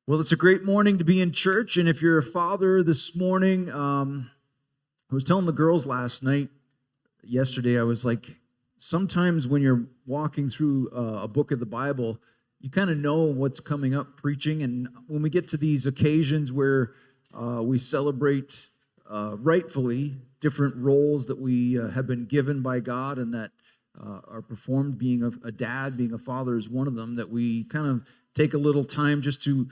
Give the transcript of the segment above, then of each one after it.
Well, it's a great morning to be in church. And if you're a father this morning, I was telling the girls yesterday, I was like, sometimes when you're walking through a book of the Bible, you kind of know what's coming up preaching. And when we get to these occasions where we celebrate rightfully different roles that we have been given by God and that are performed, being a dad, being a father is one of them, that we kind of take a little time just to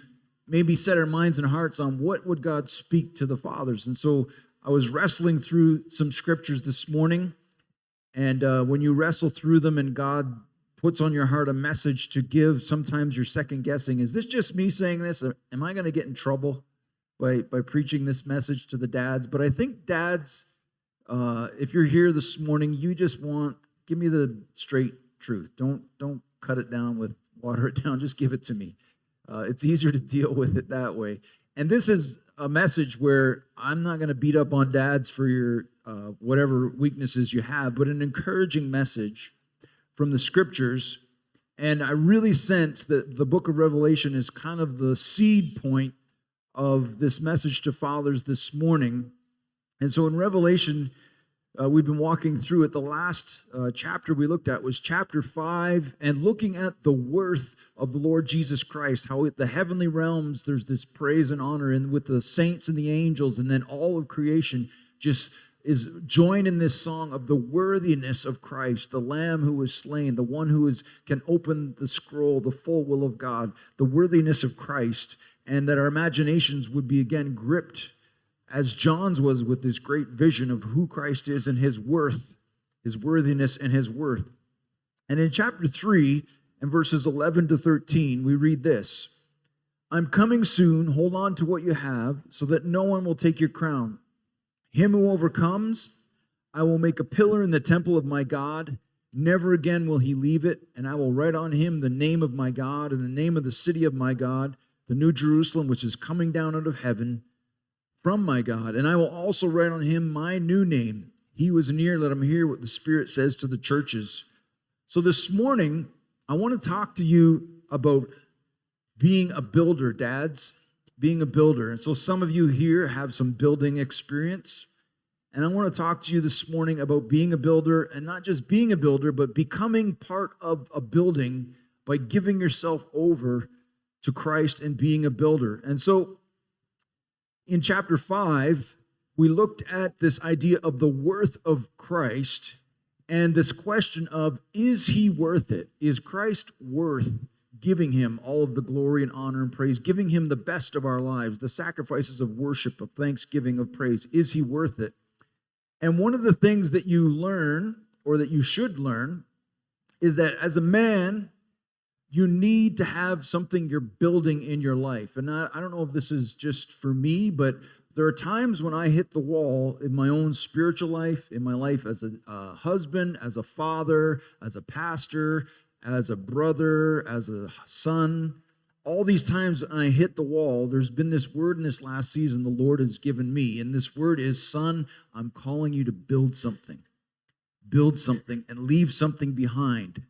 maybe set our minds and hearts on what would God speak to the fathers. And so I was wrestling through some scriptures this morning, and when you wrestle through them and God puts on your heart a message to give, sometimes you're second guessing, is this just me saying this? Am I going to get in trouble by preaching this message to the dads? But I think dads, if you're here this morning, you just give me the straight truth. Don't cut it down with water it down. Just give it to me. It's easier to deal with it that way. And this is a message where I'm not going to beat up on dads for your whatever weaknesses you have, but an encouraging message from the scriptures. And I really sense that the book of Revelation is kind of the seed point of this message to fathers this morning. And so in Revelation, we've been walking through it. The last chapter we looked at was chapter 5, and looking at the worth of the Lord Jesus Christ, how at the heavenly realms there's this praise and honor, and with the saints and the angels, and then all of creation just is joined in this song of the worthiness of Christ, the Lamb who was slain, the one who can open the scroll, the full will of God, the worthiness of Christ, and that our imaginations would be again gripped as John's was with this great vision of who Christ is and his worth, his worthiness and his worth. And in chapter 3 and verses 11 to 13, we read this: I'm coming soon, hold on to what you have, so that no one will take your crown. Him who overcomes, I will make a pillar in the temple of my God. Never again will he leave it, and I will write on him the name of my God and the name of the city of my God, the new Jerusalem, which is coming down out of heaven from my God. And I will also write on him my new name. He was near, let him hear what the Spirit says to the churches. So this morning, I want to talk to you about being a builder, dads, being a builder. And so some of you here have some building experience. And I want to talk to you this morning about being a builder, and not just being a builder, but becoming part of a building by giving yourself over to Christ and being a builder. And so in chapter 5, we looked at this idea of the worth of Christ and this question of, is he worth it? Is Christ worth giving him all of the glory and honor and praise, giving him the best of our lives, the sacrifices of worship, of thanksgiving, of praise? Is he worth it? And one of the things that you learn, or that you should learn, is that as a man, you need to have something you're building in your life. And I don't know if this is just for me, but there are times when I hit the wall in my own spiritual life, in my life as a husband, as a father, as a pastor, as a brother, as a son. All these times when I hit the wall, there's been this word in this last season the Lord has given me. And this word is, son, I'm calling you to build something. Build something and leave something behind.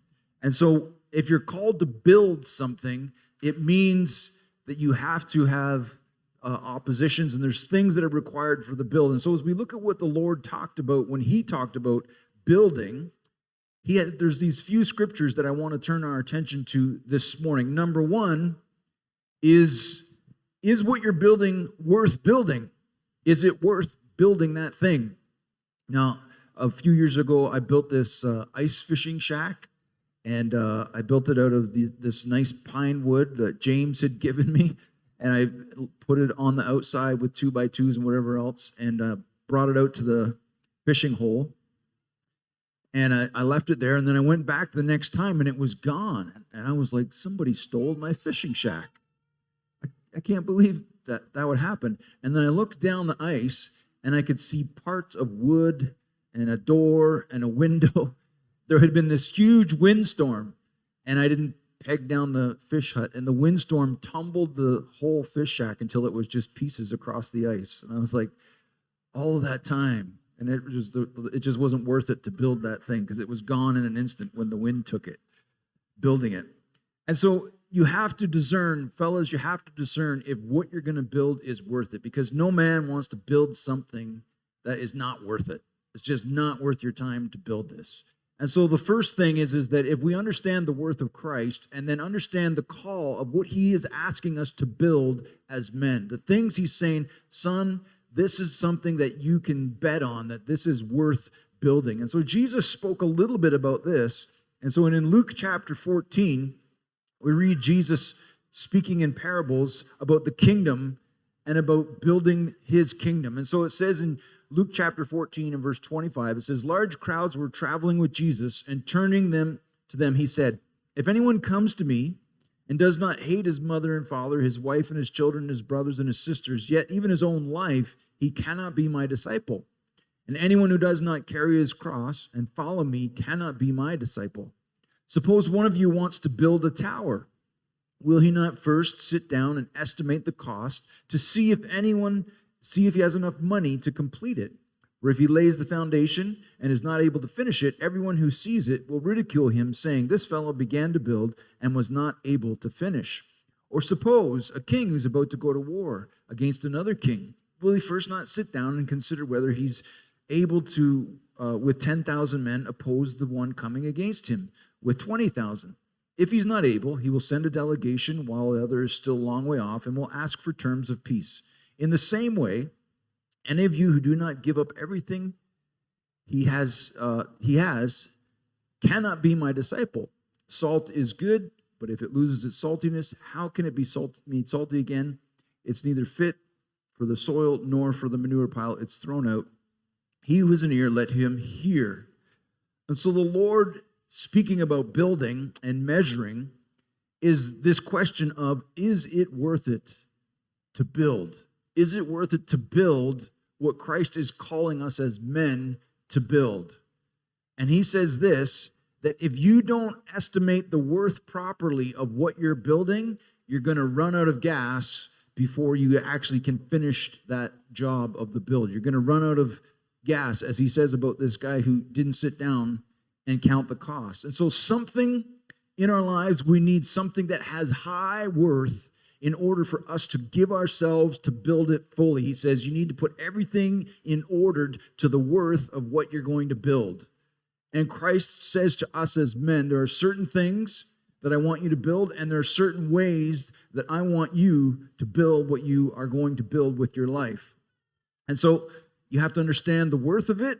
And so if you're called to build something, it means that you have to have oppositions, and there's things that are required for the build. And so as we look at what the Lord talked about when he talked about building, there's these few scriptures that I want to turn our attention to this morning. Number one is what you're building worth building? Is it worth building that thing? Now, a few years ago, I built this ice fishing shack. And I built it out of this nice pine wood that James had given me. And I put it on the outside with 2x2s and whatever else, and brought it out to the fishing hole. And I left it there, and then I went back the next time, and it was gone. And I was like, somebody stole my fishing shack. I can't believe that would happen. And then I looked down the ice, and I could see parts of wood and a door and a window. There had been this huge windstorm, and I didn't peg down the fish hut, and the windstorm tumbled the whole fish shack until it was just pieces across the ice. And I was like, all of that time, and it just wasn't worth it to build that thing, because it was gone in an instant when the wind took it, building it. And so you have to discern, fellas, you have to discern if what you're going to build is worth it, because no man wants to build something that is not worth it. It's just not worth your time to build this. And so the first thing is that if we understand the worth of Christ and then understand the call of what he is asking us to build as men, the things he's saying, son, this is something that you can bet on, that this is worth building. And so Jesus spoke a little bit about this. And so in Luke chapter 14, we read Jesus speaking in parables about the kingdom and about building his kingdom. And so it says in Luke chapter 14 and verse 25, it says, large crowds were traveling with Jesus, and turning them to them, he said, if anyone comes to me and does not hate his mother and father, his wife and his children, his brothers and his sisters, yet even his own life, he cannot be my disciple. And anyone who does not carry his cross and follow me cannot be my disciple. Suppose one of you wants to build a tower. Will he not first sit down and estimate the cost to see if he has enough money to complete it? Or if he lays the foundation and is not able to finish it, everyone who sees it will ridicule him, saying, this fellow began to build and was not able to finish. Or suppose a king who's about to go to war against another king. Will he first not sit down and consider whether he's able to, with 10,000 men, oppose the one coming against him with 20,000? If he's not able, he will send a delegation while the other is still a long way off and will ask for terms of peace. In the same way, any of you who do not give up everything he has cannot be my disciple. Salt is good, but if it loses its saltiness, how can it be made salty again? It's neither fit for the soil nor for the manure pile. It's thrown out. He who has an ear, let him hear. And so the Lord, speaking about building and measuring, is this question of, is it worth it to build? Is it worth it to build what Christ is calling us as men to build? And he says this, that if you don't estimate the worth properly of what you're building, you're going to run out of gas before you actually can finish that job of the build. You're going to run out of gas, as he says about this guy who didn't sit down and count the cost. And so something in our lives, we need something that has high worth in order for us to give ourselves to build it fully. He says you need to put everything in order to the worth of what you're going to build. And Christ says to us as men, there are certain things that I want you to build, and there are certain ways that I want you to build what you are going to build with your life. And so you have to understand the worth of it,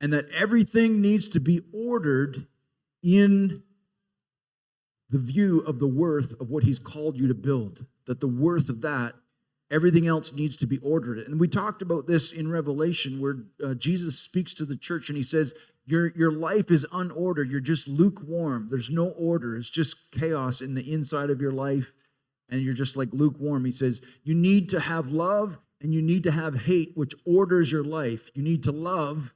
and that everything needs to be ordered in the view of the worth of what he's called you to build. That the worth of that, everything else needs to be ordered. And we talked about this in Revelation, where Jesus speaks to the church and he says, your life is unordered. You're just lukewarm. There's no order. It's just chaos in the inside of your life, and you're just like lukewarm. He says, you need to have love and you need to have hate, which orders your life. You need to love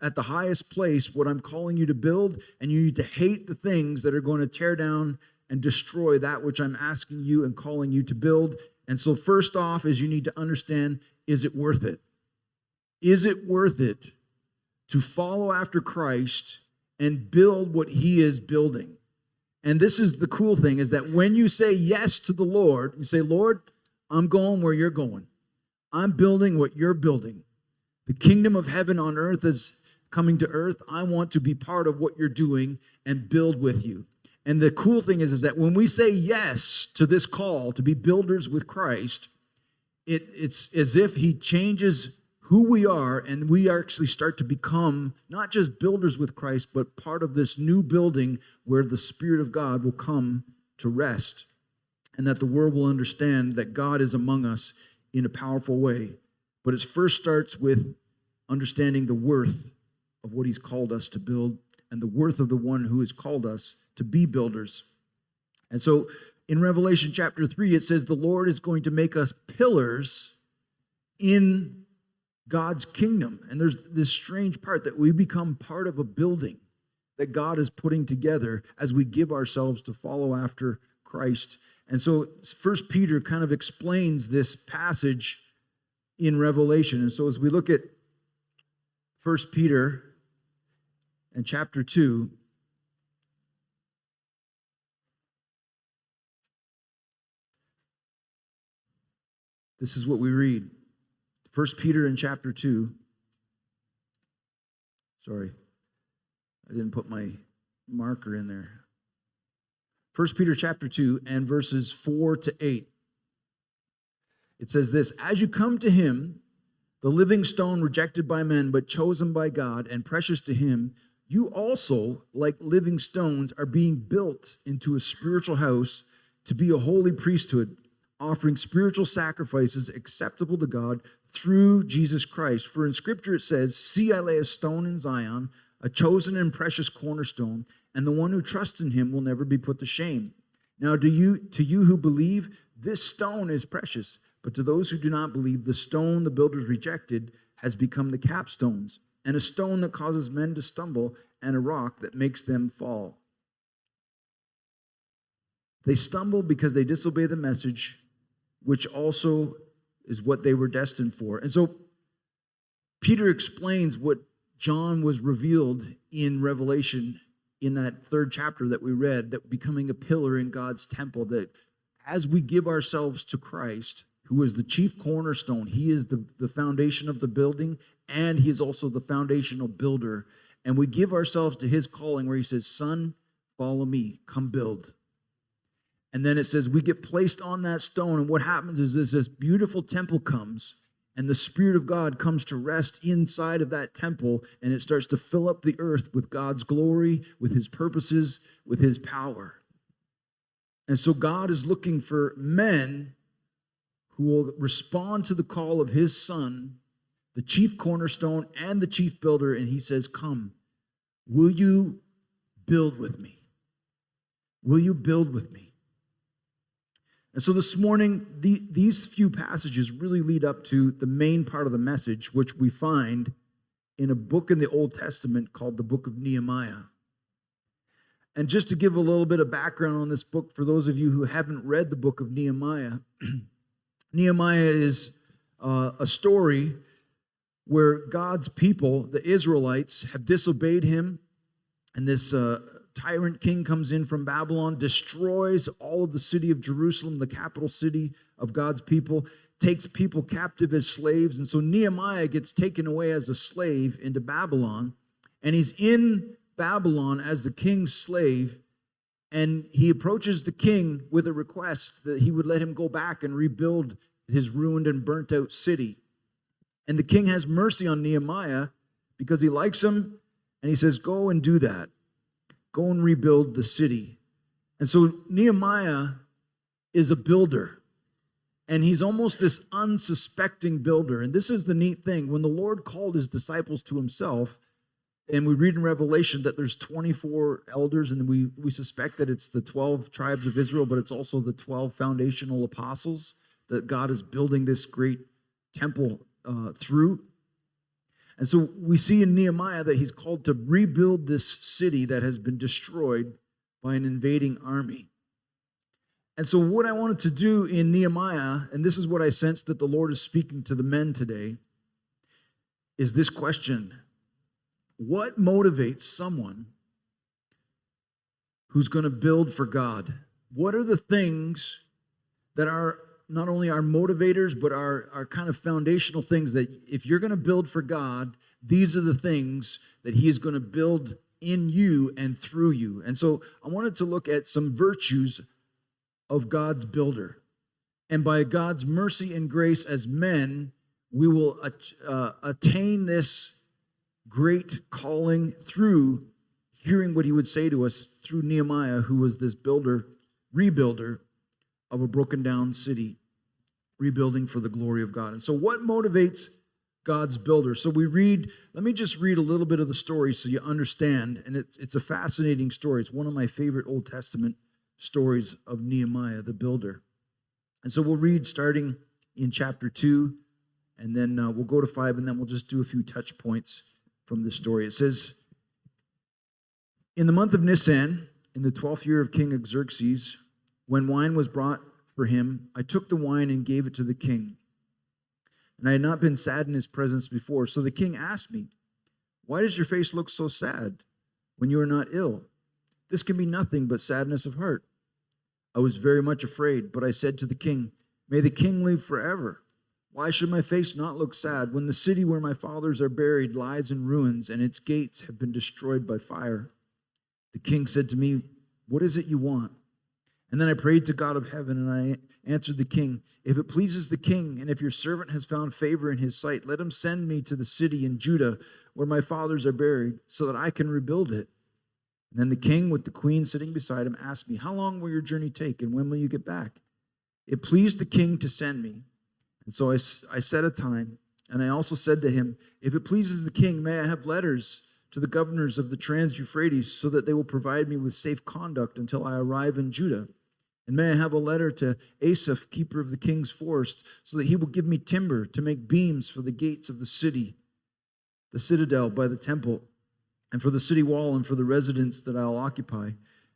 at the highest place what I'm calling you to build, and you need to hate the things that are going to tear down and destroy that which I'm asking you and calling you to build. And so first off is you need to understand, is it worth it? Is it worth it to follow after Christ and build what he is building? And this is the cool thing, is that when you say yes to the Lord, you say, Lord, I'm going where you're going. I'm building what you're building. The kingdom of heaven on earth is coming to earth. I want to be part of what you're doing and build with you. And the cool thing is that when we say yes to this call to be builders with Christ, it's as if he changes who we are, and we actually start to become not just builders with Christ, but part of this new building where the Spirit of God will come to rest, and that the world will understand that God is among us in a powerful way. But it first starts with understanding the worth of what he's called us to build and the worth of the one who has called us to be builders. And so in Revelation chapter 3, it says the Lord is going to make us pillars in God's kingdom. And there's this strange part that we become part of a building that God is putting together as we give ourselves to follow after Christ. And so 1 Peter kind of explains this passage in Revelation. And so as we look at 1 Peter and chapter 2, This is what we read. 1 Peter in chapter 2. Sorry, I didn't put my marker in there. 1 Peter chapter 2 and verses 4 to 8. It says this, as you come to him, the living stone rejected by men, but chosen by God and precious to him, you also, like living stones, are being built into a spiritual house to be a holy priesthood, offering spiritual sacrifices acceptable to God through Jesus Christ. For in Scripture it says, see, I lay a stone in Zion, a chosen and precious cornerstone, and the one who trusts in him will never be put to shame. Now to you who believe, this stone is precious, but to those who do not believe, the stone the builders rejected has become the capstones, and a stone that causes men to stumble, and a rock that makes them fall. They stumble because they disobey the message, which also is what they were destined for. And so Peter explains what John was revealed in Revelation in that third chapter that we read, that becoming a pillar in God's temple, that as we give ourselves to Christ, who is the chief cornerstone, he is the foundation of the building, and he is also the foundational builder. And we give ourselves to his calling where he says, son, follow me, come build. And then it says we get placed on that stone, and what happens is this beautiful temple comes, and the Spirit of God comes to rest inside of that temple, and it starts to fill up the earth with God's glory, with his purposes, with his power. And so God is looking for men who will respond to the call of his Son, the chief cornerstone and the chief builder, and he says, come, will you build with me? Will you build with me? And so this morning, these few passages really lead up to the main part of the message, which we find in a book in the Old Testament called the book of Nehemiah. And just to give a little bit of background on this book, for those of you who haven't read the book of Nehemiah, Nehemiah is a story where God's people, the Israelites, have disobeyed him, and this tyrant king comes in from Babylon, destroys all of the city of Jerusalem, the capital city of God's people, takes people captive as slaves. And so Nehemiah gets taken away as a slave into Babylon, and he's in Babylon as the king's slave, and he approaches the king with a request that he would let him go back and rebuild his ruined and burnt out city. And the king has mercy on Nehemiah because he likes him, and he says, go and do that. Go and rebuild the city. And so Nehemiah is a builder, and he's almost this unsuspecting builder. And this is the neat thing. When the Lord called his disciples to himself, and we read in Revelation that there's 24 elders, and we suspect that it's the 12 tribes of Israel, but it's also the 12 foundational apostles that God is building this great temple through. And so we see in Nehemiah that he's called to rebuild this city that has been destroyed by an invading army. And so what I wanted to do in Nehemiah, and this is what I sense that the Lord is speaking to the men today, is this question. What motivates someone who's going to build for God? What are the things that are not only our motivators, but our kind of foundational things that if you're going to build for God, these are the things that he is going to build in you and through you. And so I wanted to look at some virtues of God's builder. And by God's mercy and grace as men, we will attain this great calling through hearing what he would say to us through Nehemiah, who was this builder, rebuilder of a broken down city, rebuilding for the glory of God. And so what motivates God's builder? So let me just read a little bit of the story so you understand. And it's a fascinating story. It's one of my favorite Old Testament stories of Nehemiah, the builder. And so we'll read starting in chapter 2, and then we'll go to 5, and then we'll just do a few touch points from this story. It says, in the month of Nisan, in the 12th year of King Xerxes, when wine was brought for him, I took the wine and gave it to the king. And I had not been sad in his presence before. So the king asked me, why does your face look so sad when you are not ill? This can be nothing but sadness of heart. I was very much afraid, but I said to the king, may the king live forever. Why should my face not look sad when the city where my fathers are buried lies in ruins and its gates have been destroyed by fire?" The king said to me, "What is it you want?" And then I prayed to God of heaven, and I answered the king, "If it pleases the king, and if your servant has found favor in his sight, let him send me to the city in Judah where my fathers are buried, so that I can rebuild it." And then the king, with the queen sitting beside him, asked me, "How long will your journey take, and when will you get back?" It pleased the king to send me. And so I set a time, and I also said to him, "If it pleases the king, may I have letters to the governors of the Trans-Euphrates, so that they will provide me with safe conduct until I arrive in Judah? And may I have a letter to Asaph, keeper of the king's forest, so that he will give me timber to make beams for the gates of the city, the citadel by the temple, and for the city wall, and for the residence that I'll occupy?"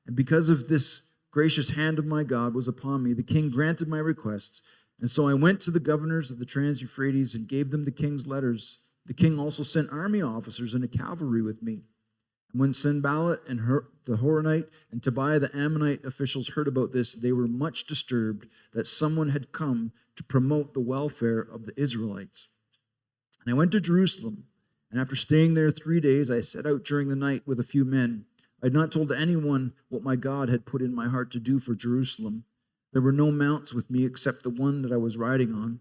And because of this gracious hand of my God was upon me, the king granted my requests. And so I went to the governors of the Trans-Euphrates and gave them the king's letters. The king also sent army officers and a cavalry with me. And when Sanballat and the Horonite and Tobiah the Ammonite officials heard about this, they were much disturbed that someone had come to promote the welfare of the Israelites. And I went to Jerusalem, and after staying there 3 days, I set out during the night with a few men. I had not told anyone what my God had put in my heart to do for Jerusalem. There were no mounts with me except the one that I was riding on.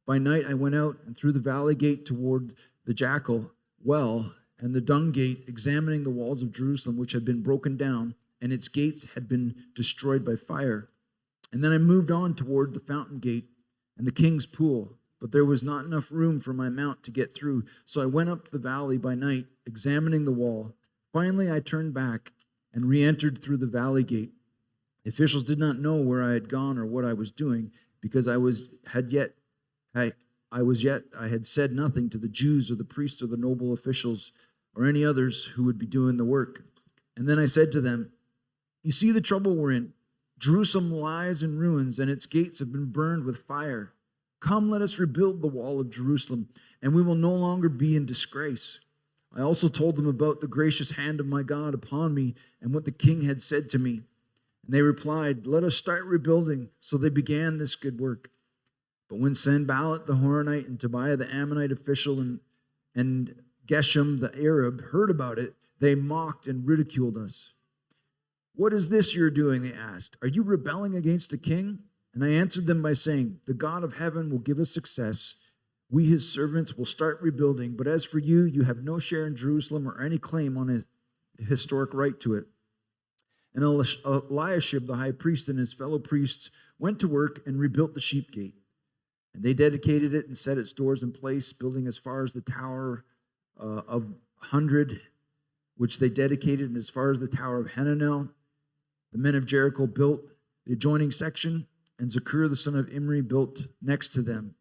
By night I went out and through the valley gate toward the Jackal well and the Dung gate, examining the walls of Jerusalem, which had been broken down, and its gates had been destroyed by fire. And then I moved on toward the fountain gate and the king's pool, but there was not enough room for my mount to get through, so I went up the valley by night, examining the wall. Finally I turned back and re-entered through the valley gate. The officials did not know where I had gone or what I was doing, because I had said nothing to the Jews or the priests or the noble officials or any others who would be doing the work. And then I said to them, "You see the trouble we're in. Jerusalem lies in ruins, and its gates have been burned with fire. Come, let us rebuild the wall of Jerusalem, and we will no longer be in disgrace." I also told them about the gracious hand of my God upon me and what the king had said to me. And they replied, "Let us start rebuilding." So they began this good work. But when Sanballat the Horonite and Tobiah the Ammonite official and Geshem the Arab heard about it, they mocked and ridiculed us. "What is this you're doing?" they asked. "Are you rebelling against the king?" And I answered them by saying, "The God of heaven will give us success. We, his servants, will start rebuilding. But as for you, you have no share in Jerusalem or any claim on a historic right to it." And Eliashib the high priest and his fellow priests went to work and rebuilt the sheep gate. And they dedicated it and set its doors in place, building as far as the Tower of 100, which they dedicated, and as far as the Tower of Hananel. The men of Jericho built the adjoining section, and Zakur the son of Imri built next to them.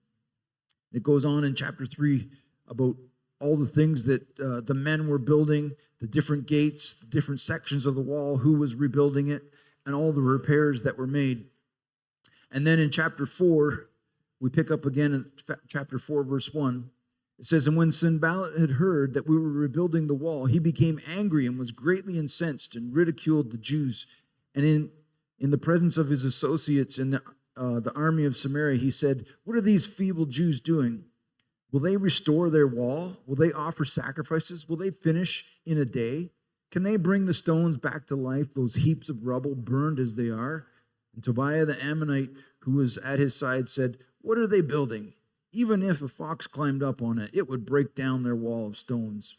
It goes on in chapter 3 about all the things that the men were building, the different gates, the different sections of the wall, who was rebuilding it, and all the repairs that were made. And then in chapter 4, we pick up again in chapter 4, verse 1. It says, "And when Sanballat had heard that we were rebuilding the wall, he became angry and was greatly incensed and ridiculed the Jews. And in the presence of his associates in the army of Samaria, he said, 'What are these feeble Jews doing? Will they restore their wall? Will they offer sacrifices? Will they finish in a day? Can they bring the stones back to life, those heaps of rubble burned as they are?' And Tobiah the Ammonite, who was at his side, said, 'What are they building? Even if a fox climbed up on it, it would break down their wall of stones.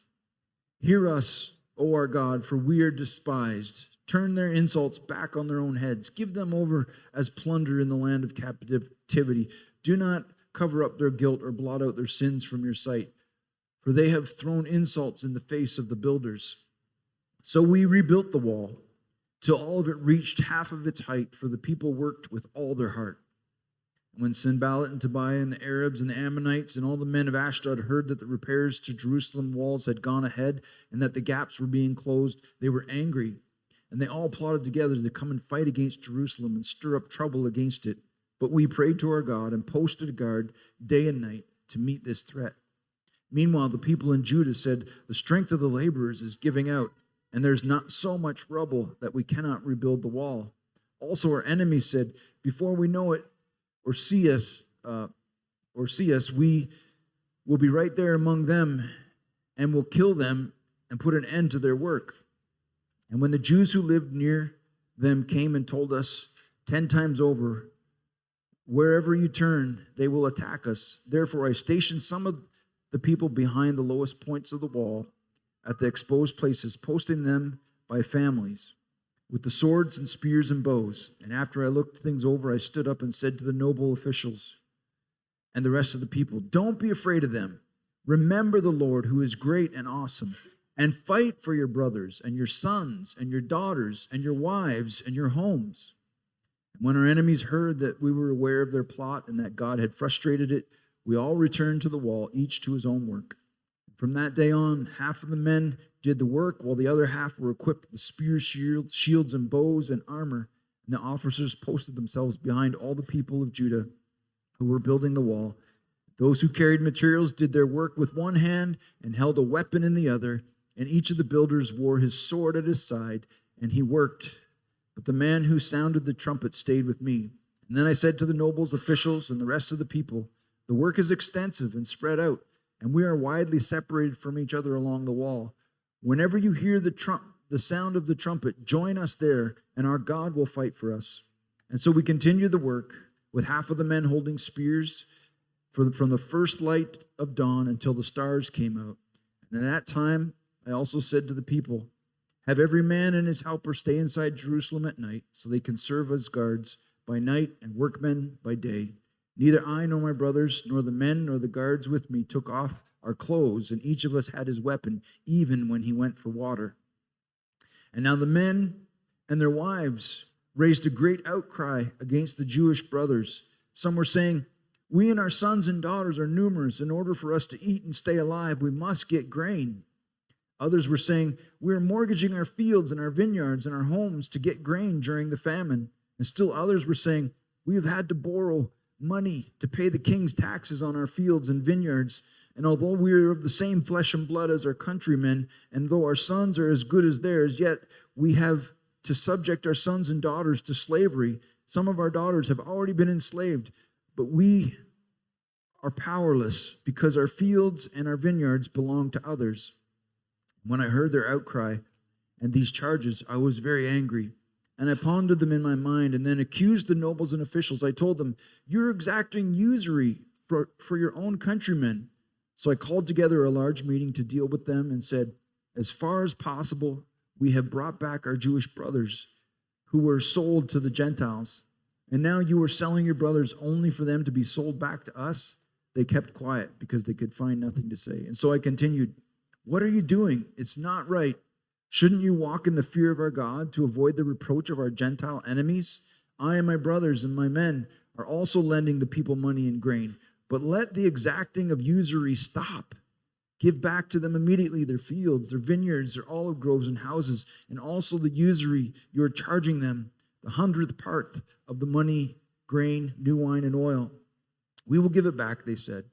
Hear us, O our God, for we are despised. Turn their insults back on their own heads. Give them over as plunder in the land of captivity. Do not cover up their guilt or blot out their sins from your sight, for they have thrown insults in the face of the builders.' So we rebuilt the wall till all of it reached half of its height, for the people worked with all their heart. When Sanballat and Tobiah and the Arabs and the Ammonites and all the men of Ashdod heard that the repairs to Jerusalem walls had gone ahead and that the gaps were being closed, they were angry. And they all plotted together to come and fight against Jerusalem and stir up trouble against it. But we prayed to our God and posted a guard day and night to meet this threat. Meanwhile, the people in Judah said, 'The strength of the laborers is giving out, and there's not so much rubble that we cannot rebuild the wall.' Also our enemies said, 'Before we know it or see us, or see us, we will be right there among them and will kill them and put an end to their work. And when the Jews who lived near them came and told us 10 times over, wherever you turn, they will attack us. Therefore, I stationed some of the people behind the lowest points of the wall at the exposed places, posting them by families with the swords and spears and bows. And after I looked things over, I stood up and said to the noble officials and the rest of the people, don't be afraid of them. Remember the Lord, who is great and awesome, and fight for your brothers and your sons and your daughters and your wives and your homes. When our enemies heard that we were aware of their plot and that God had frustrated it, we all returned to the wall, each to his own work. From that day on, half of the men did the work, while the other half were equipped with spears, shields, and bows and armor. And the officers posted themselves behind all the people of Judah who were building the wall. Those who carried materials did their work with one hand and held a weapon in the other, and each of the builders wore his sword at his side, and he worked. But the man who sounded the trumpet stayed with me. And then I said to the nobles, officials, and the rest of the people, the work is extensive and spread out, and we are widely separated from each other along the wall. Whenever you hear the sound of the trumpet, join us there, and our God will fight for us. And so we continued the work, with half of the men holding spears from the first light of dawn until the stars came out. And at that time, I also said to the people, have every man and his helper stay inside Jerusalem at night, so they can serve as guards by night and workmen by day. Neither I nor my brothers, nor the men, nor the guards with me took off our clothes, and each of us had his weapon, even when he went for water. And now the men and their wives raised a great outcry against the Jewish brothers. Some were saying, we and our sons and daughters are numerous. In order for us to eat and stay alive, we must get grain. Others were saying, we are mortgaging our fields and our vineyards and our homes to get grain during the famine. And still others were saying, we have had to borrow money to pay the king's taxes on our fields and vineyards. And although we are of the same flesh and blood as our countrymen, and though our sons are as good as theirs, yet we have to subject our sons and daughters to slavery. Some of our daughters have already been enslaved, but we are powerless because our fields and our vineyards belong to others. When I heard their outcry and these charges, I was very angry, and I pondered them in my mind and then accused the nobles and officials. I told them, you're exacting usury for your own countrymen. So I called together a large meeting to deal with them and said, as far as possible, we have brought back our Jewish brothers who were sold to the Gentiles. And now you are selling your brothers only for them to be sold back to us? They kept quiet because they could find nothing to say. And so I continued, what are you doing? It's not right. Shouldn't you walk in the fear of our God to avoid the reproach of our Gentile enemies? I and my brothers and my men are also lending the people money and grain. But let the exacting of usury stop. Give back to them immediately their fields, their vineyards, their olive groves and houses, and also the usury you are charging them, the 100th part of the money, grain, new wine, and oil. We will give it back, they said.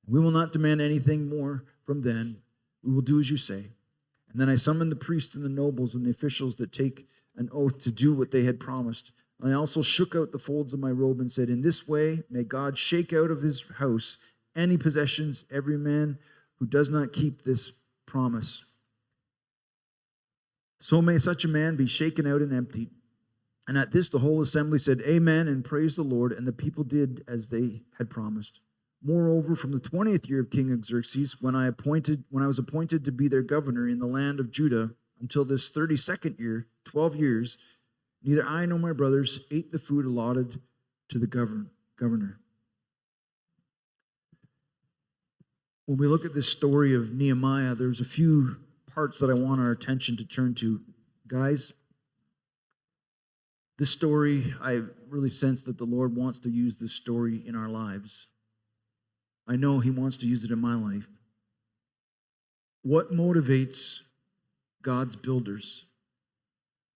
We will not demand anything more from them. We will do as you say. And then I summoned the priests and the nobles and the officials that take an oath to do what they had promised. I also shook out the folds of my robe and said, in this way, may God shake out of his house any possessions, every man who does not keep this promise. So may such a man be shaken out and emptied. And at this, the whole assembly said, amen, and praised the Lord. And the people did as they had promised. Moreover, from the 20th year of King Xerxes, when I was appointed to be their governor in the land of Judah, until this 32nd year, 12 years, neither I nor my brothers ate the food allotted to the governor. When we look at this story of Nehemiah, there's a few parts that I want our attention to turn to. Guys, this story, I really sense that the Lord wants to use this story in our lives. I know he wants to use it in my life. What motivates God's builders?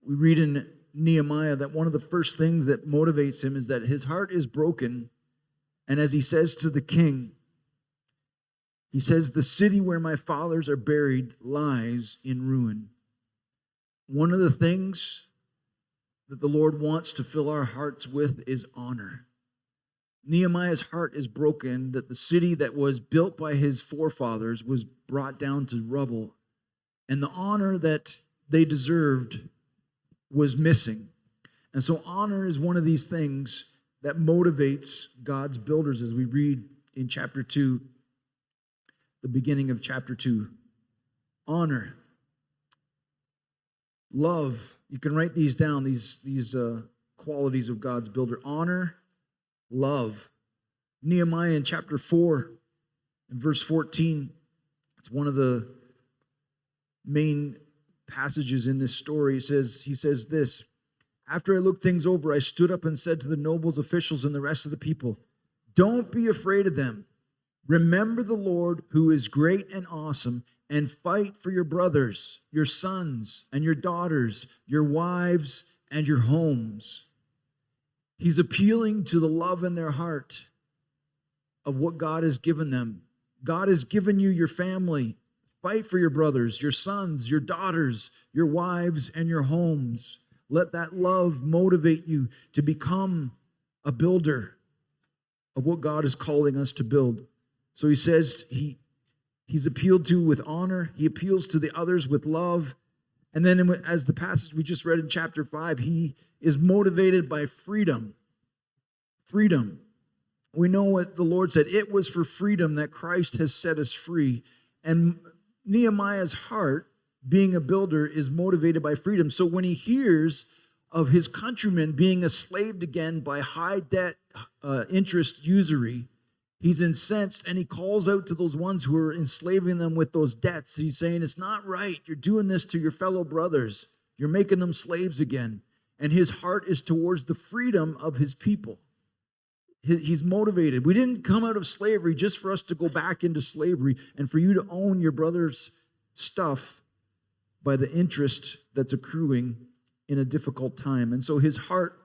We read in Nehemiah that one of the first things that motivates him is that his heart is broken. And as he says to the king, he says, the city where my fathers are buried lies in ruin. One of the things that the Lord wants to fill our hearts with is honor. Nehemiah's heart is broken that the city that was built by his forefathers was brought down to rubble, and the honor that they deserved was missing. And so honor is one of these things that motivates God's builders, as we read in chapter 2, the beginning of chapter 2. Honor, love. You can write these down, these qualities of God's builder. Honor, love. Nehemiah in chapter 4, in verse 14, it's one of the main passages in this story. He says this, "After I looked things over, I stood up and said to the nobles, officials, and the rest of the people, 'Don't be afraid of them. Remember the Lord, who is great and awesome, and fight for your brothers, your sons, and your daughters, your wives, and your homes.'" He's appealing to the love in their heart of what God has given them. God has given you your family. Fight for your brothers, your sons, your daughters, your wives, and your homes. Let that love motivate you to become a builder of what God is calling us to build. So he says he's appealed to with honor. He appeals to the others with love. And then as the passage we just read in chapter 5, he is motivated by freedom. Freedom. We know what the Lord said. It was for freedom that Christ has set us free. And Nehemiah's heart, being a builder, is motivated by freedom. So when he hears of his countrymen being enslaved again by high debt, interest, usury, he's incensed, and he calls out to those ones who are enslaving them with those debts. He's saying, it's not right. You're doing this to your fellow brothers. You're making them slaves again. And his heart is towards the freedom of his people. He's motivated. We didn't come out of slavery just for us to go back into slavery and for you to own your brother's stuff by the interest that's accruing in a difficult time. And so his heart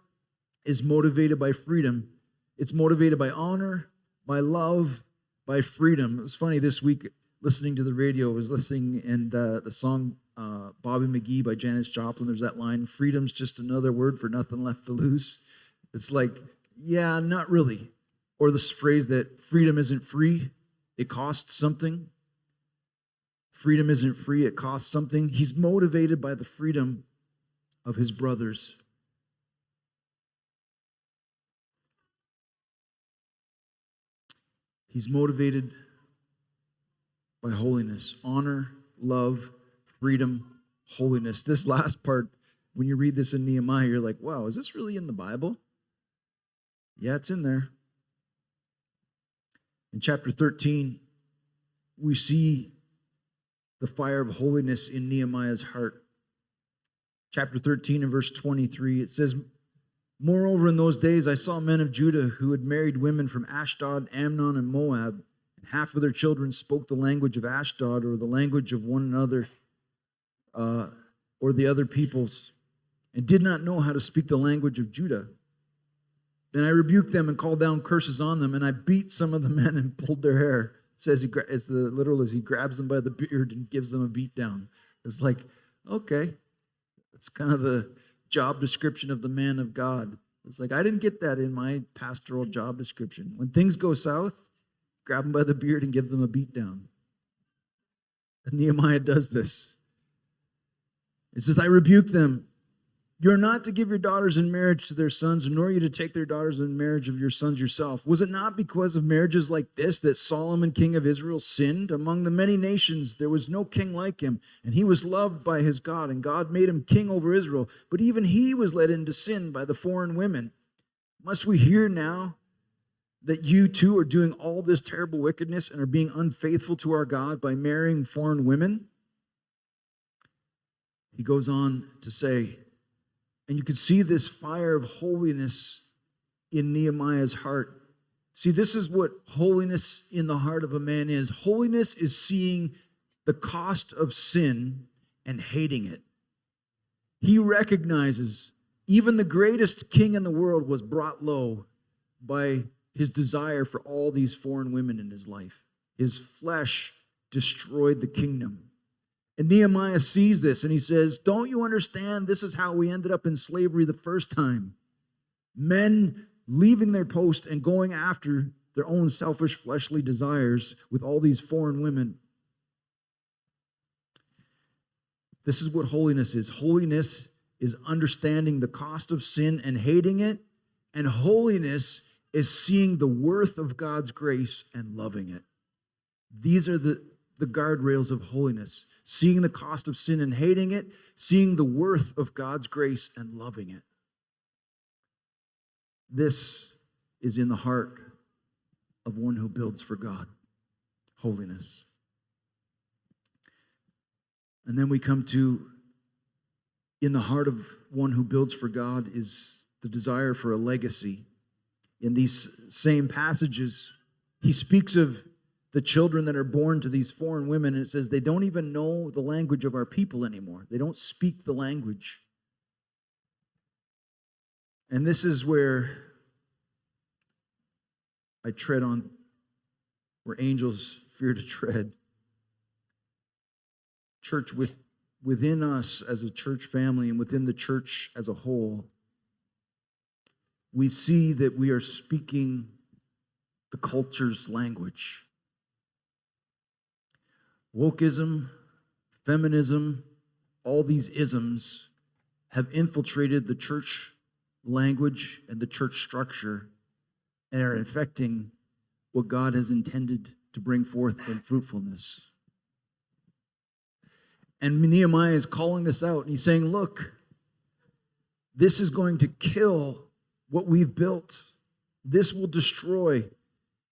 is motivated by freedom. It's motivated by honor, by love, by freedom. It was funny this week listening to the radio. I was listening, and the song Bobby McGee by Janis Joplin, there's that line, "Freedom's just another word for nothing left to lose." It's like, yeah, not really. Or this phrase that freedom isn't free, it costs something. Freedom isn't free, it costs something. He's motivated by the freedom of his brothers. He's motivated by holiness, honor, love, freedom, holiness. This last part, when you read this in Nehemiah, you're like, wow, is this really in the Bible? Yeah, it's in there. In chapter 13, we see the fire of holiness in Nehemiah's heart. Chapter 13 and verse 23, it says, "Moreover, in those days I saw men of Judah who had married women from Ashdod, Ammon, and Moab, and half of their children spoke the language of Ashdod, or the language of one another, or the other peoples, and did not know how to speak the language of Judah. Then I rebuked them and called down curses on them, and I beat some of the men and pulled their hair." It says, as the literal as he grabs them by the beard and gives them a beat down. It's like, okay, that's kind of the job description of the man of God. It's like, I didn't get that in my pastoral job description. When things go south, grab them by the beard and give them a beat down. And Nehemiah does this. It says, "I rebuke them. You're not to give your daughters in marriage to their sons, nor are you to take their daughters in marriage of your sons yourself. Was it not because of marriages like this that Solomon, king of Israel, sinned? Among the many nations there was no king like him, and he was loved by his God, and God made him king over Israel. But even he was led into sin by the foreign women. Must we hear now that you too are doing all this terrible wickedness and are being unfaithful to our God by marrying foreign women?" He goes on to say, and you can see this fire of holiness in Nehemiah's heart. See, this is what holiness in the heart of a man is. Holiness is seeing the cost of sin and hating it. He recognizes even the greatest king in the world was brought low by his desire for all these foreign women in his life. His flesh destroyed the kingdom. And Nehemiah sees this and he says, don't you understand? This is how we ended up in slavery the first time. Men leaving their post and going after their own selfish fleshly desires with all these foreign women. This is what holiness is. Holiness is understanding the cost of sin and hating it, and holiness is seeing the worth of God's grace and loving it. These are the guardrails of holiness. Seeing the cost of sin and hating it, seeing the worth of God's grace and loving it. This is in the heart of one who builds for God. Holiness. And then we come to, in the heart of one who builds for God is the desire for a legacy. In these same passages, he speaks of the children that are born to these foreign women, and it says they don't even know the language of our people anymore. They don't speak the language. And this is where I tread on, where angels fear to tread. Church, within us as a church family and within the church as a whole, we see that we are speaking the culture's language. Wokeism, feminism, all these isms have infiltrated the church language and the church structure and are affecting what God has intended to bring forth in fruitfulness. And Nehemiah is calling this out, and he's saying, look, this is going to kill what we've built. This will destroy.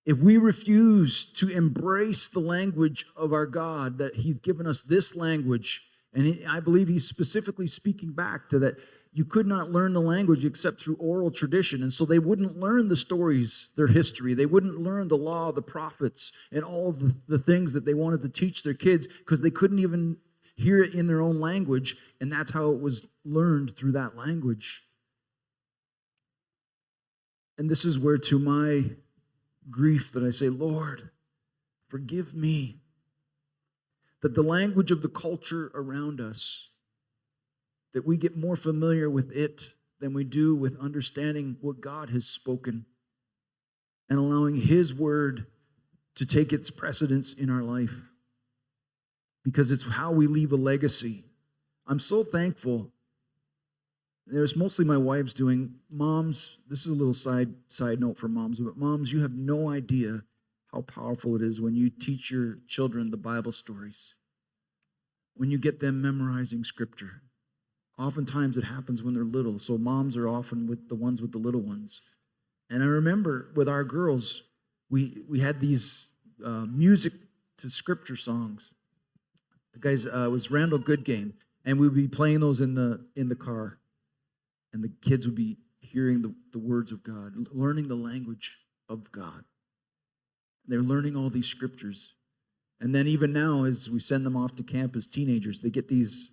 If we refuse to embrace the language of our God, that he's given us this language, and I believe he's specifically speaking back to that you could not learn the language except through oral tradition. And so they wouldn't learn the stories, their history. They wouldn't learn the law, the prophets, and all of the things that they wanted to teach their kids because they couldn't even hear it in their own language. And that's how it was learned, through that language. And this is where, to my grief, that I say, Lord, forgive me. That the language of the culture around us, that we get more familiar with it than we do with understanding what God has spoken and allowing his word to take its precedence in our life. Because it's how we leave a legacy. I'm so thankful. There's mostly my wife's doing. Moms, this is a little side note for moms, but moms, you have no idea how powerful it is when you teach your children the Bible stories. When you get them memorizing scripture. Oftentimes it happens when they're little, so moms are often with the ones with the little ones. And I remember with our girls, we had these music to scripture songs. The guys, it was Randall Goodgame, and we would be playing those in the car. And the kids would be hearing the words of God, learning the language of God. They're learning all these scriptures. And then even now, as we send them off to camp as teenagers, they get these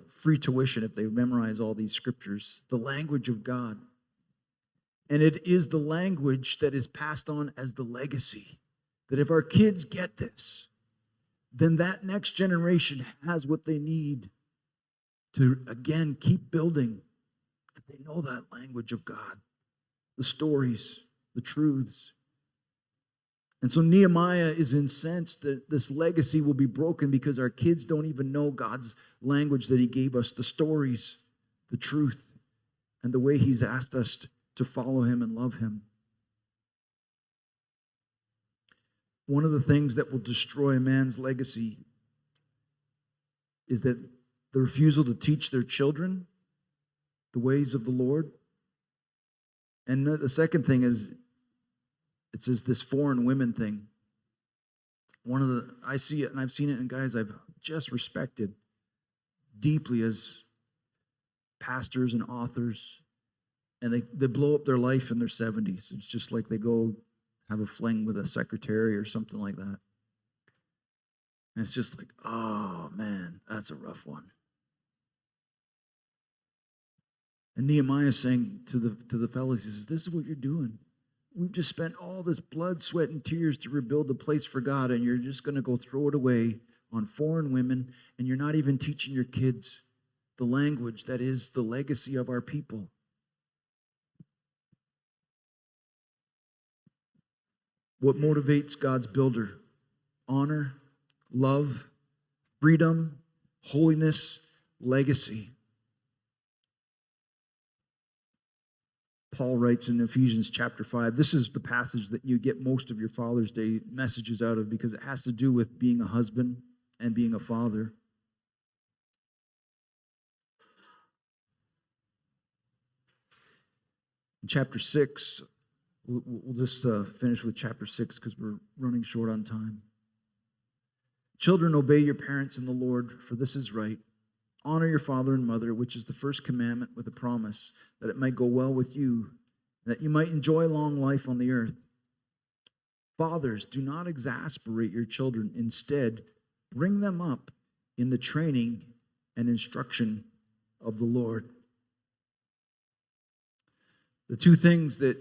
free tuition if they memorize all these scriptures, the language of God. And it is the language that is passed on as the legacy. That if our kids get this, then that next generation has what they need to, again, keep building. That they know that language of God, the stories, the truths. And so Nehemiah is incensed that this legacy will be broken because our kids don't even know God's language that he gave us, the stories, the truth, and the way he's asked us to follow him and love him. One of the things that will destroy a man's legacy is that the refusal to teach their children the ways of the Lord. And the second thing is, it says this foreign women thing. I see it, and I've seen it in guys I've just respected deeply as pastors and authors, and they blow up their life in their 70s. It's just like they go have a fling with a secretary or something like that. And it's just like, oh man, that's a rough one. And Nehemiah is saying to the fellows, he says, this is what you're doing. We've just spent all this blood, sweat, and tears to rebuild a place for God, and you're just going to go throw it away on foreign women, and you're not even teaching your kids the language that is the legacy of our people. What motivates God's builder? Honor, love, freedom, holiness, legacy. Paul writes in Ephesians chapter 5, this is the passage that you get most of your Father's Day messages out of because it has to do with being a husband and being a father. In chapter 6, we'll just finish with chapter 6 because we're running short on time. Children, obey your parents in the Lord, for this is right. Honor your father and mother, which is the first commandment with a promise, that it might go well with you, that you might enjoy long life on the earth. Fathers, do not exasperate your children. Instead, bring them up in the training and instruction of the Lord. The two things that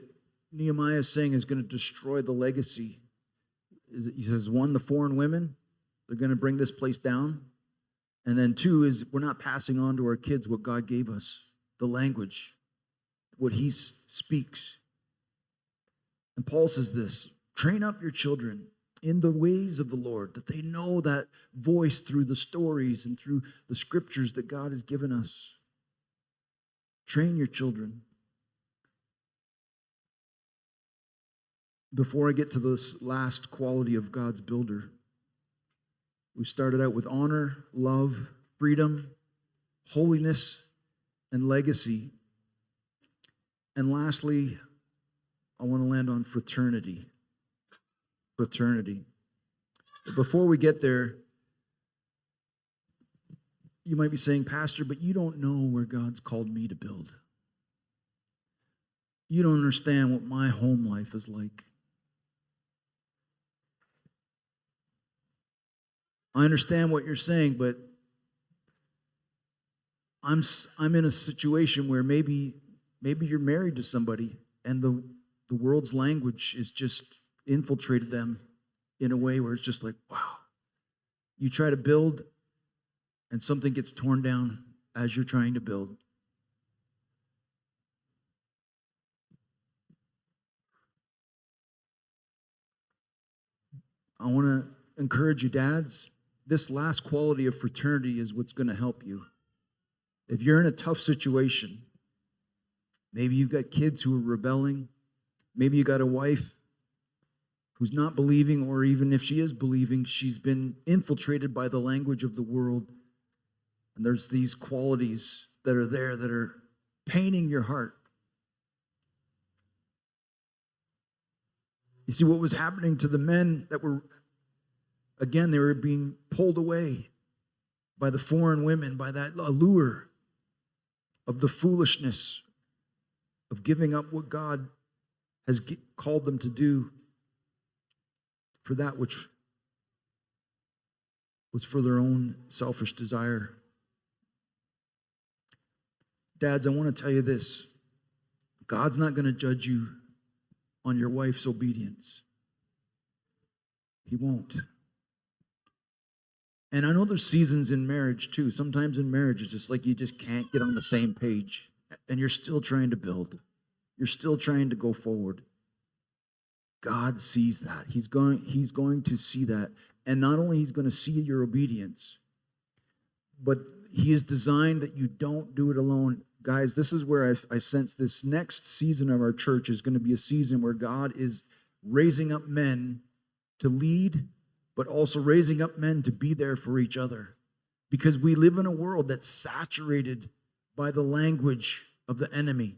Nehemiah is saying is going to destroy the legacy. He says, one, the foreign women, they're going to bring this place down. And then two is we're not passing on to our kids what God gave us, the language, what he speaks. And Paul says this, train up your children in the ways of the Lord, that they know that voice through the stories and through the scriptures that God has given us. Train your children. Before I get to this last quality of God's builder, we started out with honor, love, freedom, holiness, and legacy. And lastly, I want to land on fraternity. Fraternity. But before we get there, you might be saying, Pastor, but you don't know where God's called me to build. You don't understand what my home life is like. I understand what you're saying, but I'm in a situation where maybe you're married to somebody and the world's language is just infiltrated them in a way where it's just like, wow. You try to build and something gets torn down as you're trying to build. I want to encourage you, dads. This last quality of fraternity is what's going to help you. If you're in a tough situation, maybe you've got kids who are rebelling, maybe you got a wife who's not believing, or even if she is believing, she's been infiltrated by the language of the world. And there's these qualities that are there that are paining your heart. You see, what was happening to the men that were, again, they were being pulled away by the foreign women, by that allure of the foolishness of giving up what God has called them to do for that which was for their own selfish desire. Dads, I want to tell you this. God's not going to judge you on your wife's obedience. He won't. And I know there's seasons in marriage too. Sometimes in marriage, it's just like you just can't get on the same page. And you're still trying to build. You're still trying to go forward. God sees that. He's going to see that. And not only he's going to see your obedience, but he is designed that you don't do it alone. Guys, this is where I sense this next season of our church is going to be a season where God is raising up men to lead, but also raising up men to be there for each other. Because we live in a world that's saturated by the language of the enemy.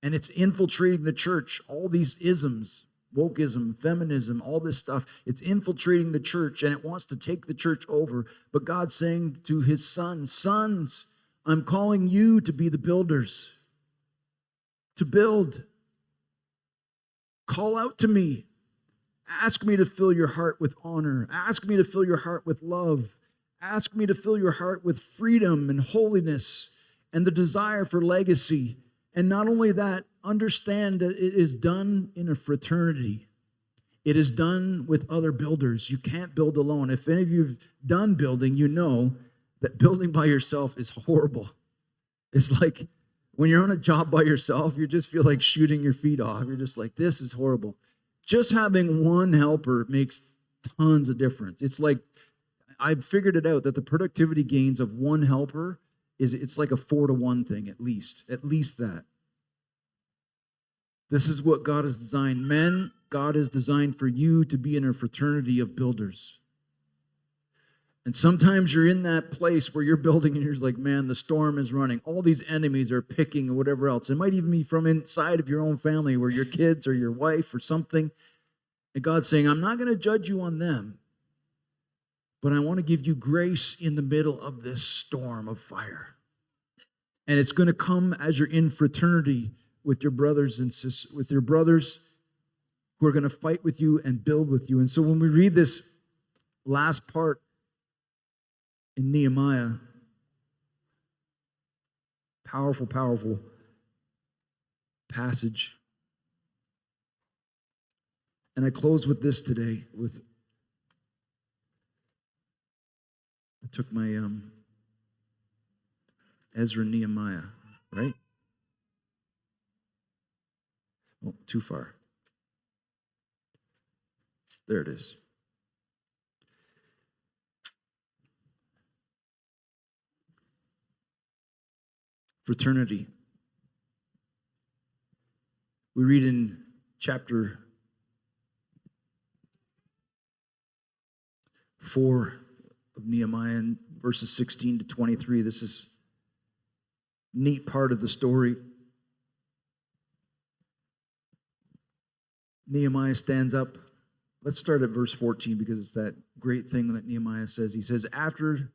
And it's infiltrating the church. All these isms, wokeism, feminism, all this stuff, it's infiltrating the church and it wants to take the church over. But God's saying to his sons, I'm calling you to be the builders, to build. Call out to me. Ask me to fill your heart with honor. Ask me to fill your heart with love. Ask me to fill your heart with freedom and holiness and the desire for legacy. And not only that, understand that it is done in a fraternity. It is done with other builders. You can't build alone. If any of you have done building, you know that building by yourself is horrible. It's like when you're on a job by yourself, you just feel like shooting your feet off. You're just like, this is horrible. Just having one helper makes tons of difference. It's like I've figured it out that the productivity gains of one helper it's like a 4-to-1 thing at least that. This is what God has designed. Men, God has designed for you to be in a fraternity of builders. And sometimes you're in that place where you're building and you're just like, man, the storm is running. All these enemies are picking or whatever else. It might even be from inside of your own family where your kids or your wife or something. And God's saying, I'm not going to judge you on them, but I want to give you grace in the middle of this storm of fire. And it's going to come as you're in fraternity with your brothers and sisters, with your brothers who are going to fight with you and build with you. And so when we read this last part in Nehemiah, powerful, powerful passage. And I close with this today. I took my Ezra and Nehemiah, right? Oh, too far. There it is. Fraternity. We read in chapter 4 of Nehemiah, in verses 16 to 23. This is a neat part of the story. Nehemiah stands up. Let's start at verse 14 because it's that great thing that Nehemiah says. He says, after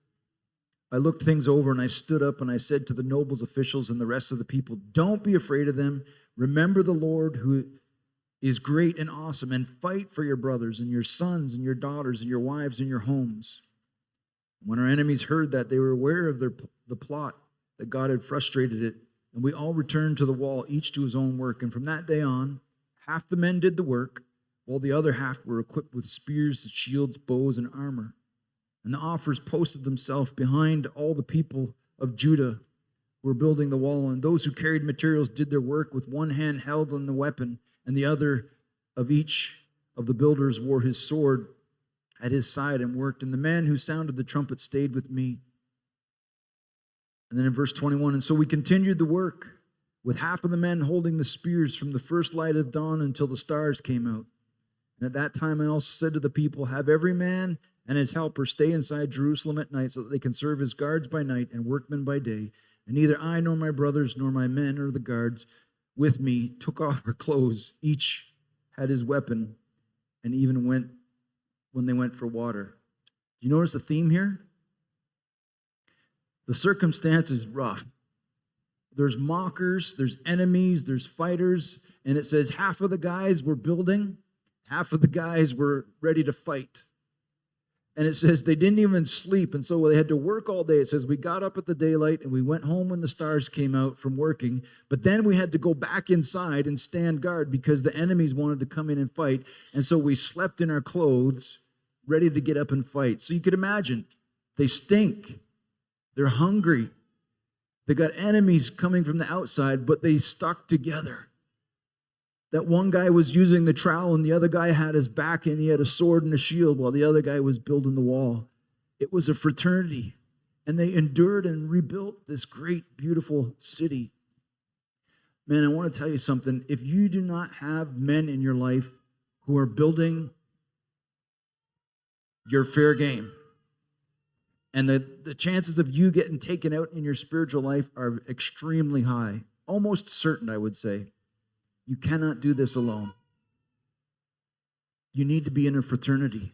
I looked things over and I stood up and I said to the nobles, officials, and the rest of the people, don't be afraid of them. Remember the Lord who is great and awesome, and fight for your brothers and your sons and your daughters and your wives and your homes. When our enemies heard that, they were aware of the plot, that God had frustrated it, and we all returned to the wall, each to his own work. And from that day on, half the men did the work, while the other half were equipped with spears, shields, bows, and armor. And the officers posted themselves behind all the people of Judah who were building the wall. And those who carried materials did their work with one hand held on the weapon, and the other of each of the builders wore his sword at his side and worked. And the man who sounded the trumpet stayed with me. And then in verse 21, and so we continued the work, with half of the men holding the spears from the first light of dawn until the stars came out. And at that time I also said to the people, have every man and his helper stay inside Jerusalem at night so that they can serve as guards by night and workmen by day. And neither I nor my brothers nor my men or the guards with me took off our clothes. Each had his weapon and even went when they went for water. Do you notice the theme here? The circumstance is rough. There's mockers, there's enemies, there's fighters, and it says half of the guys were building, half of the guys were ready to fight. And it says they didn't even sleep, and so they had to work all day. It says we got up at the daylight and we went home when the stars came out from working, but then we had to go back inside and stand guard because the enemies wanted to come in and fight, and so we slept in our clothes, ready to get up and fight. So you could imagine, they stink, they're hungry, they got enemies coming from the outside, but they stuck together. That one guy was using the trowel and the other guy had his back and he had a sword and a shield while the other guy was building the wall. It was a fraternity, and they endured and rebuilt this great, beautiful city. Man, I want to tell you something. If you do not have men in your life who are building your fair game, and the chances of you getting taken out in your spiritual life are extremely high, almost certain, I would say. You cannot do this alone. You need to be in a fraternity.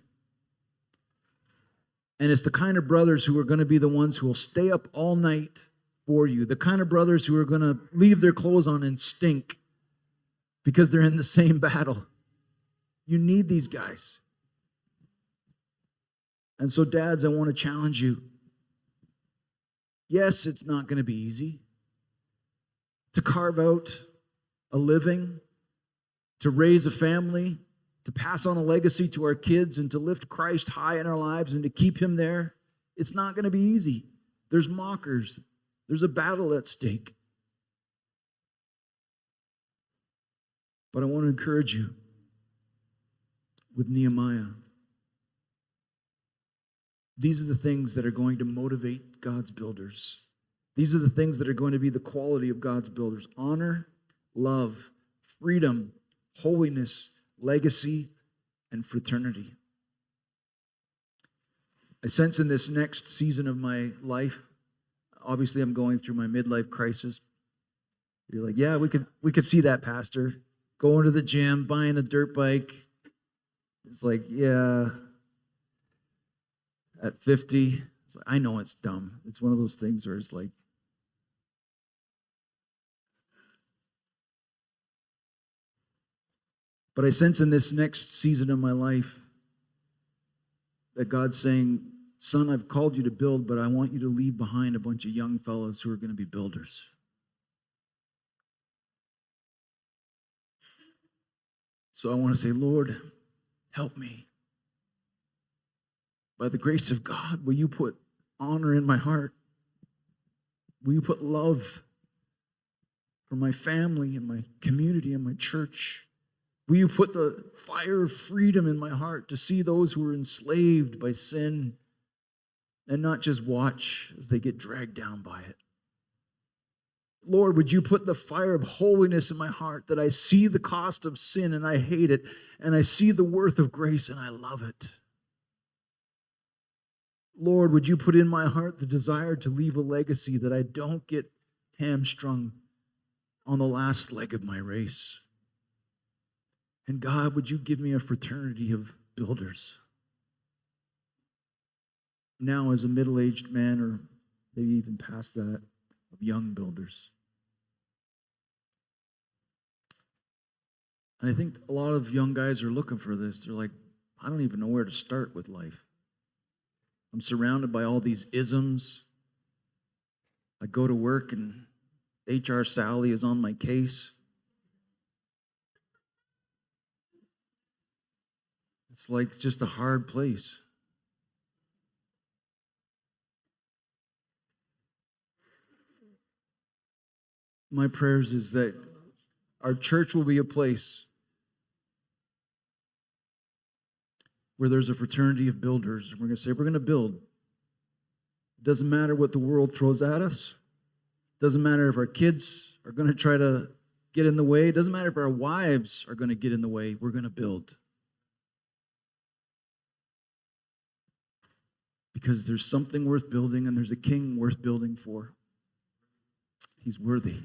And it's the kind of brothers who are going to be the ones who will stay up all night for you. The kind of brothers who are going to leave their clothes on and stink because they're in the same battle. You need these guys. And so, dads, I want to challenge you. Yes, it's not going to be easy to carve out a living, to raise a family, to pass on a legacy to our kids, and to lift Christ high in our lives and to keep him there. It's not going to be easy. There's mockers. There's a battle at stake. But I want to encourage you. with Nehemiah. These are the things that are going to motivate God's builders. These are the things that are going to be the quality of God's builders: honor, love, freedom, holiness, legacy, and fraternity. I sense in this next season of my life, obviously I'm going through my midlife crisis. You're like, yeah, we could see that, Pastor. Going to the gym, buying a dirt bike. It's like, yeah. At 50, it's like, I know it's dumb. It's one of those things where it's like, but I sense in this next season of my life that God's saying, son, I've called you to build, but I want you to leave behind a bunch of young fellows who are going to be builders. So I want to say, Lord, help me. By the grace of God, will you put honor in my heart? Will you put love for my family and my community and my church? Will you put the fire of freedom in my heart to see those who are enslaved by sin and not just watch as they get dragged down by it? Lord, would you put the fire of holiness in my heart that I see the cost of sin and I hate it, and I see the worth of grace and I love it? Lord, would you put in my heart the desire to leave a legacy that I don't get hamstrung on the last leg of my race? And God, would you give me a fraternity of builders? Now, as a middle-aged man, or maybe even past that, of young builders. And I think a lot of young guys are looking for this. They're like, I don't even know where to start with life. I'm surrounded by all these isms. I go to work and HR Sally is on my case. It's like it's just a hard place. My prayers is that our church will be a place where there's a fraternity of builders. We're going to say, we're going to build. It doesn't matter what the world throws at us. It doesn't matter if our kids are going to try to get in the way. It doesn't matter if our wives are going to get in the way. We're going to build. Because there's something worth building and there's a king worth building for. He's worthy.